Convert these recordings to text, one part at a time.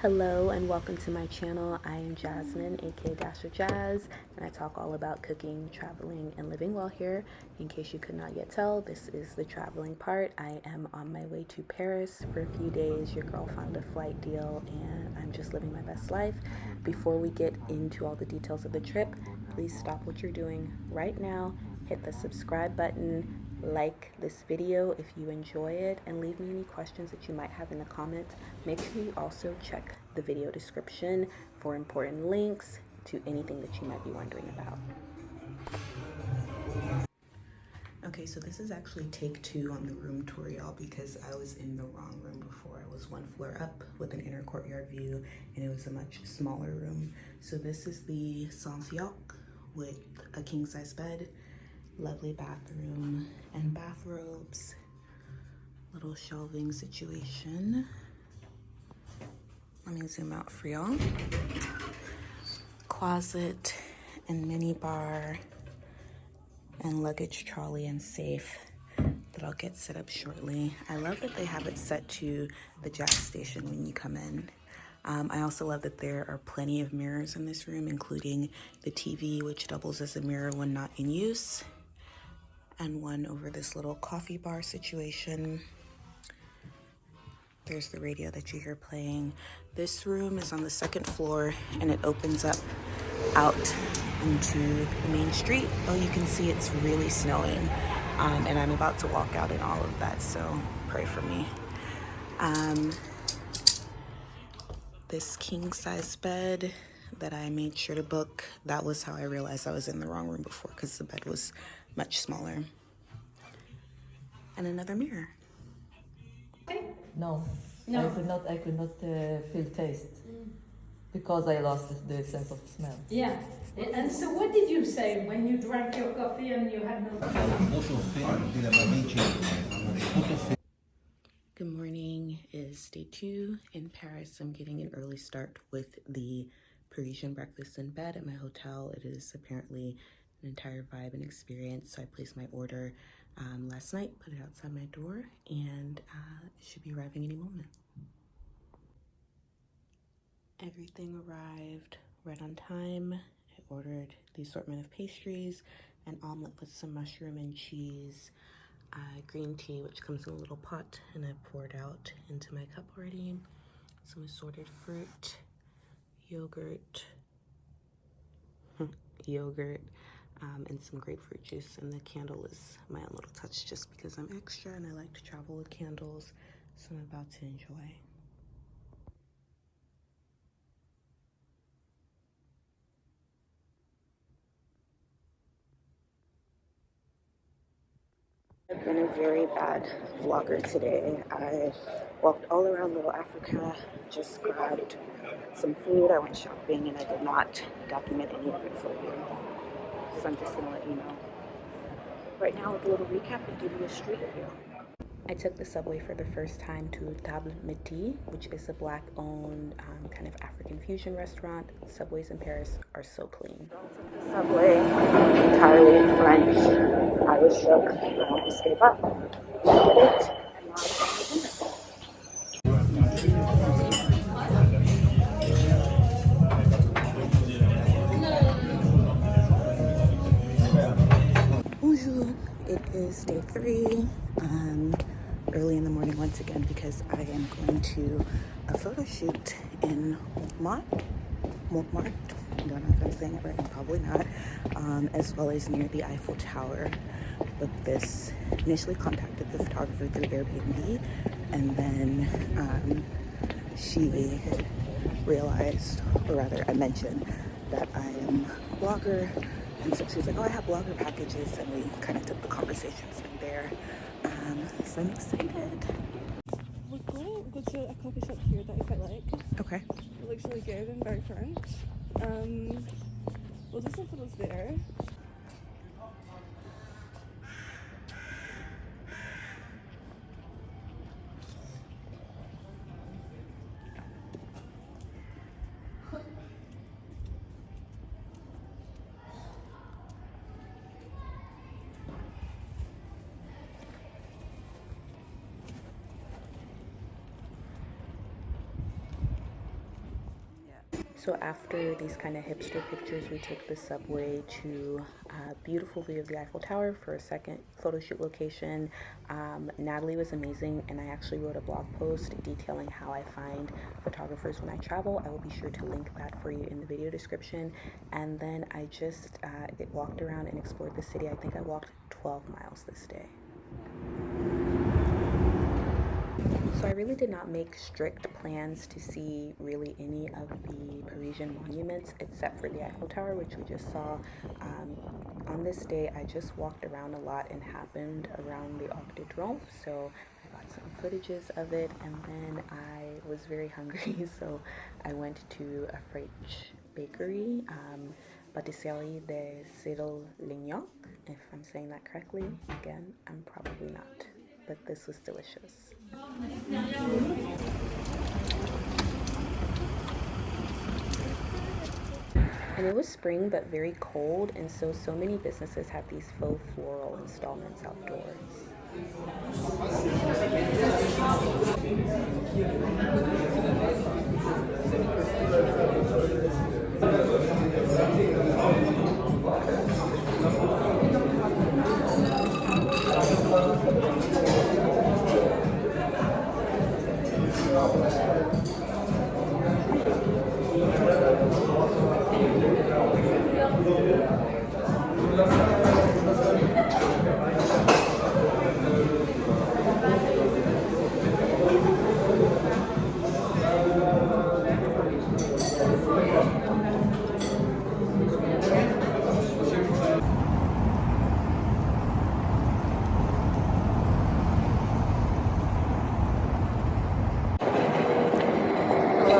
Hello and welcome to my channel. I am Jasmine, aka Dash of Jazz, and I talk all about cooking, traveling, and living well here. In case you could not yet tell, this is the traveling part. I am on my way to Paris for a few days. Your girl found a flight deal and I'm just living my best life. Before we get into all the details of the trip, please stop what you're doing right now, hit the subscribe button, like this video if you enjoy it, and leave me any questions that you might have in the comments. Make sure you also check the video description for important links to anything that you might be wondering about. Okay, so this is actually take 2 on the room tour, y'all, because I was in the wrong room before. I was one floor up with an inner courtyard view, and it was a much smaller room. So this is the Saint Laurent with a king-size bed, lovely bathroom and bathrobes, little shelving situation. Let me zoom out for y'all. Closet and mini bar and luggage trolley and safe that I'll get set up shortly. I love that they have it set to the jazz station when you come in. I also love that there are plenty of mirrors in this room, including the TV, which doubles as a mirror when not in use, and one over this little coffee bar situation. There's the radio that you hear playing. This room is on the 2nd floor and it opens up out into the main street. Oh, you can see it's really snowing, and I'm about to walk out in all of that, so pray for me. This king-size bed that I made sure to book, that was how I realized I was in the wrong room before, because the bed was much smaller. And another mirror. No. I could not feel taste because I lost the sense of smell. Yeah. And so what did you say when you drank your coffee and you had no Good morning. It is day 2 in Paris. I'm getting an early start with the Parisian breakfast in bed at my hotel. It is apparently an entire vibe and experience. So I placed my order last night, put it outside my door, and it should be arriving any moment. Everything arrived right on time. I ordered the assortment of pastries, an omelet with some mushroom and cheese, green tea, which comes in a little pot, and I poured out into my cup already. Some assorted fruit, yogurt, and some grapefruit juice. And the candle is my own little touch just because I'm extra and I like to travel with candles, so I'm about to enjoy. I've been a very bad vlogger today. I walked all around Little Africa, just grabbed some food, I went shopping, and I did not document any of it for you. So I'm just gonna let you know right now with a little recap and give you a street view. I took the subway for the first time to Table Midi, which is a black-owned kind of African fusion restaurant. Subways in Paris are so clean. The subway, entirely in French. I was shook. I almost gave up. I did it. And now I'm going to dinner. Bonjour. It is day 3. Early in the morning once again because I am going to a photo shoot in Montmartre. I don't know if I'm saying it right, probably not. As well as near the Eiffel Tower. With this, initially contacted the photographer through Airbnb, and then she realized, or rather I mentioned that I am a blogger, and so she was like, oh, I have blogger packages, and we kind of took the conversations from there. So I'm excited. We're going to go to a coffee shop here that I quite like. Okay. It looks really good and very French. We'll do some photos there. So after these kind of hipster pictures, we took the subway to a beautiful view of the Eiffel Tower for a second photo shoot location. Natalie was amazing, and I actually wrote a blog post detailing how I find photographers when I travel. I will be sure to link that for you in the video description. And then I just walked around and explored the city. I think I walked 12 miles this day. So I really did not make strict plans to see really any of the Parisian monuments except for the Eiffel Tower, which we just saw. On this day, I just walked around a lot and happened around the Arc de Triomphe, so I got some footages of it, and then I was very hungry, so I went to a French bakery, Patisserie de Cyril Lignac, if I'm saying that correctly. Again, I'm probably not, but this was delicious. And it was spring but very cold, and so many businesses have these faux floral installments outdoors.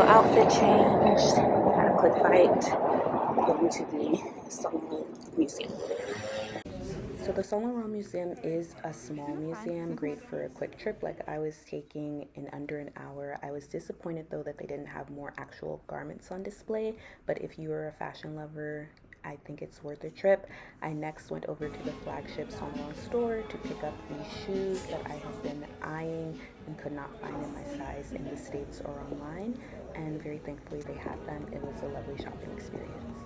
Outfit change, had a quick bite, going to the Saint Laurent Museum. So the Saint Laurent Museum is a small museum, great for a quick trip like I was taking in under an hour. I was disappointed though that they didn't have more actual garments on display, but if you are a fashion lover, I think it's worth a trip. I next went over to the flagship Saint Laurent store to pick up these shoes that I have been eyeing and could not find in my size in the States or online, and very thankfully they had them. It was a lovely shopping experience.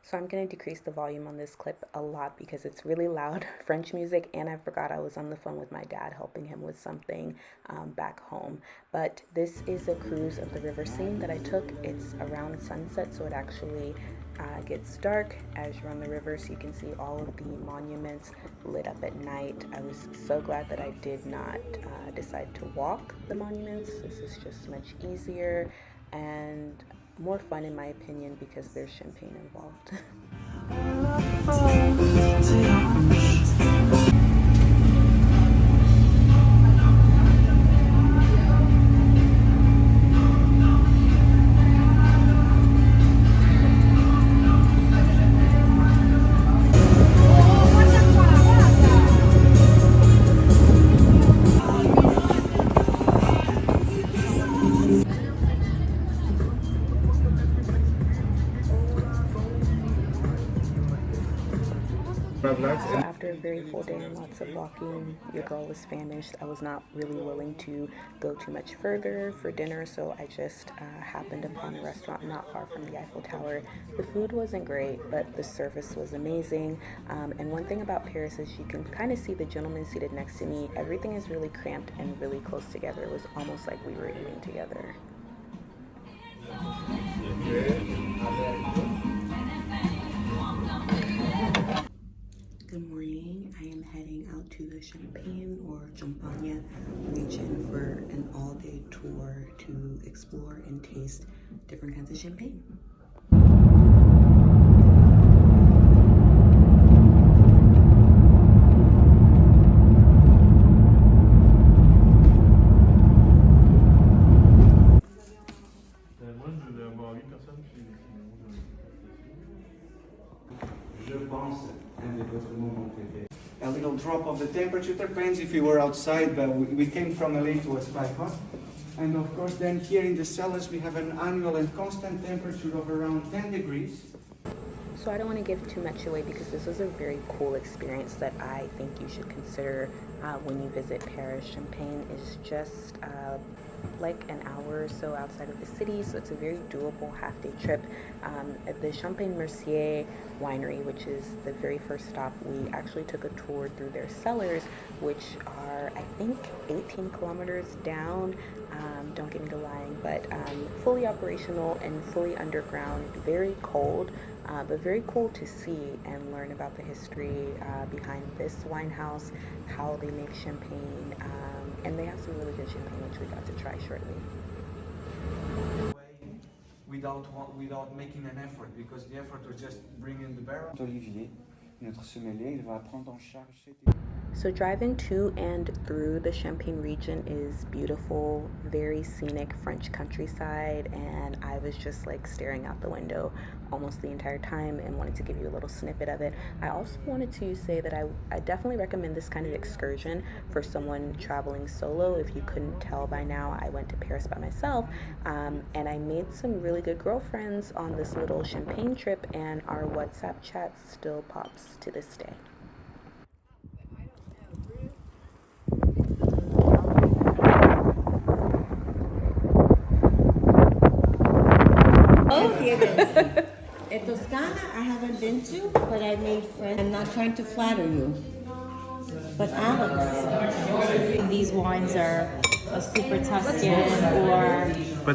So I'm going to decrease the volume on this clip a lot because it's really loud French music, and I forgot I was on the phone with my dad helping him with something back home. But this is a cruise of the River Seine that I took. It's around sunset, so it actually gets dark as you're on the river, so you can see all of the monuments lit up at night. I was so glad that I did not decide to walk the monuments. This is just much easier and more fun in my opinion because there's champagne involved. So after a very full day and lots of walking, your girl was famished. I was not really willing to go too much further for dinner, so I just happened upon a restaurant not far from the Eiffel Tower. The food wasn't great, but the service was amazing. And one thing about Paris is you can kind of see the gentleman seated next to me. Everything is really cramped and really close together. It was almost like we were eating together. Good morning. I am heading out to the Champagne or Champagne region for an all-day tour to explore and taste different kinds of champagne. A little drop of the temperature depends if we were outside, but we came from LA to was quite hot. And of course then here in the cellars we have an annual and constant temperature of around 10 degrees. So I don't want to give too much away because this was a very cool experience that I think you should consider when you visit Paris. Champagne is just like an hour or so outside of the city, so it's a very doable half-day trip. At the Champagne Mercier winery, which is the very first stop, we actually took a tour through their cellars, which are, I think, 18 kilometers down. Don't get me to lying, but fully operational and fully underground, very cold, but very cool to see and learn about the history behind this wine house, how they make champagne, and they have some really good champagne which we got to try shortly. Without making an effort, because the effort was just bringing the barrel. Olivier, notre sommelier, il va prendre en charge. So driving to and through the Champagne region is beautiful, very scenic French countryside, and I was just like staring out the window almost the entire time and wanted to give you a little snippet of it. I also wanted to say that I definitely recommend this kind of excursion for someone traveling solo. If you couldn't tell by now, I went to Paris by myself, and I made some really good girlfriends on this little Champagne trip, and our WhatsApp chat still pops to this day. Toscana, I haven't been to, but I made friends. I'm not trying to flatter you, but Alex. These wines are a super Tuscan or. I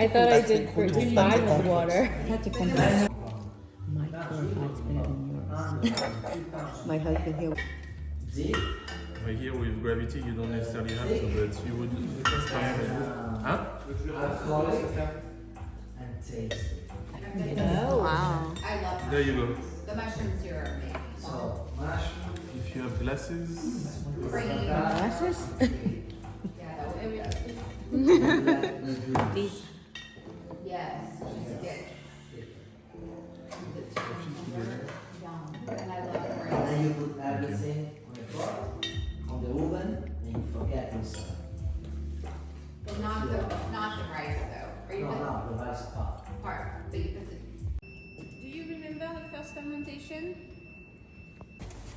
thought I did just fine with water. Had to come back. My tour guide's better than yours. My husband here. Right here with gravity, you don't necessarily have to, but you would. Huh? Oh, wow. I love There you go. the mushrooms here are amazing. If you have glasses. Glasses? These. Yes. And I love orange. Then you put everything on the pot, on the oven, and you forget inside. But not the rice though. Are you No, the rice part. part? So you put the Do you remember the first fermentation?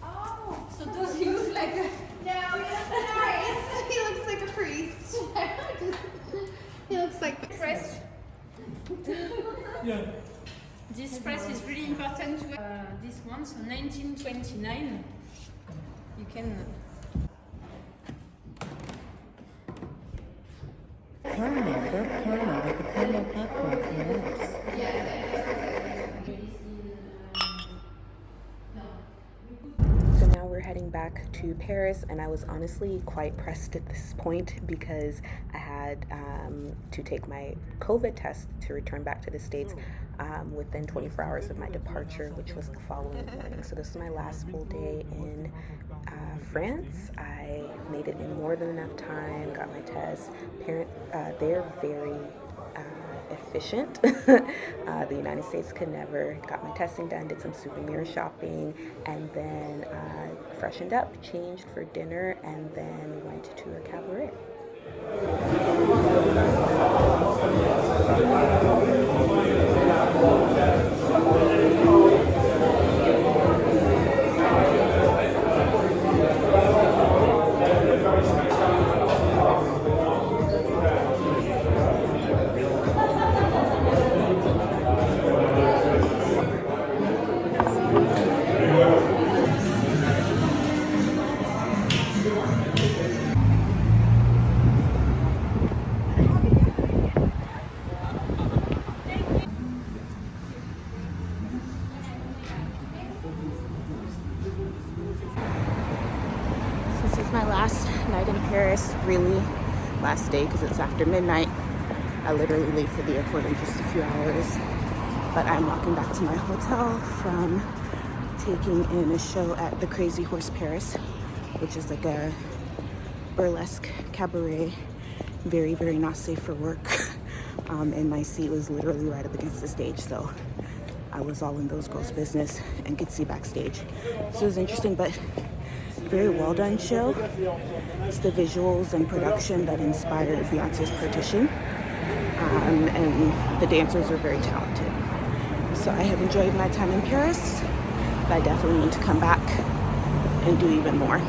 Oh, so does he look like a... No, he looks nice. He looks like a priest. He looks like... Press. This press is really important to this one, so 1929. You can... Caramel, dark caramel, with the caramel popcorn for your lips. So now we're heading back to Paris, and I was honestly quite pressed at this point because I had to take my COVID test to return back to the States within 24 hours of my departure, which was the following morning. So this is my last full day in France. I made it in more than enough time, got my test. They're very efficient. The United States could never. Got my testing done, did some souvenir shopping, and then freshened up, changed for dinner, and then went to a cabaret. This is my last night in Paris, really last day because it's after midnight. I literally leave for the airport in just a few hours, but I'm walking back to my hotel from taking in a show at the Crazy Horse Paris, which is like a burlesque cabaret, very, very not safe for work. And my seat was literally right up against the stage, so I was all in those girls' business and could see backstage. So it was interesting, but very well done show. It's the visuals and production that inspired Beyonce's Partition, and the dancers are very talented. So I have enjoyed my time in Paris, but I definitely need to come back and do even more.